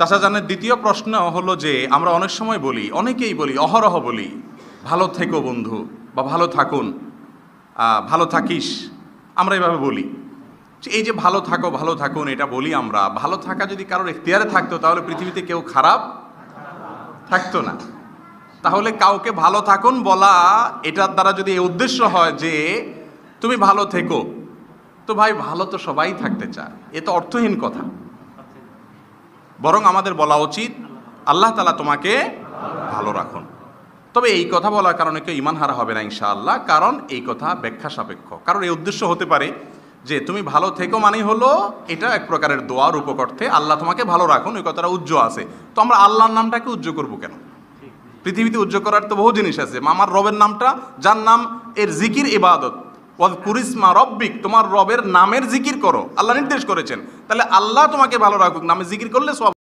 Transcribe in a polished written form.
চাচা জানের দ্বিতীয় প্রশ্ন হলো যে আমরা অনেক সময় বলি, অনেকেই বলি, অহরহ বলি, ভালো থেকো বন্ধু বা ভালো থাকুন, ভালো থাকিস, আমরা এভাবে বলি। এই যে ভালো থাকো ভালো থাকুন এটা বলি আমরা, ভালো থাকা যদি কারোর এখতিয়ারে থাকতো তাহলে পৃথিবীতে কেউ খারাপ থাকতো না। তাহলে কাউকে ভালো থাকুন বলা এটার দ্বারা যদি এই উদ্দেশ্য হয় যে তুমি ভালো থেকো, তো ভাই ভালো তো সবাই থাকতে চায়, এ তো অর্থহীন কথা। বরং আমাদের বলা উচিত আল্লাহ তাআলা তোমাকে ভালো রাখুন। তবে এই কথা বলার কারণে কেউ ঈমান হারা হবে না ইনশাআল্লাহ, কারণ এই কথা ব্যাখ্যা সাপেক্ষ। কারণ এই উদ্দেশ্য হতে পারে যে তুমি ভালো থেকো মানেই হলো এটা এক প্রকারের দোয়ার উপকর্থে আল্লাহ তোমাকে ভালো রাখুন, ওই কথাটা উজ্জ্ব আছে। তো আমরা আল্লাহর নামটাকে উজ্জ্ব করবো কেন? পৃথিবীতে উজ্জ্ব করার তো বহু জিনিস আছে। আমার রবের নামটা, যার নাম এর জিকির ইবাদত, ওয়াজকুরিসমা রব্বিক, তোমার রবের নামের জিকির করো, আল্লাহ নির্দেশ করেছেন। তাহলে আল্লাহ তোমাকে ভালো রাখুক নামে জিকির করলে সব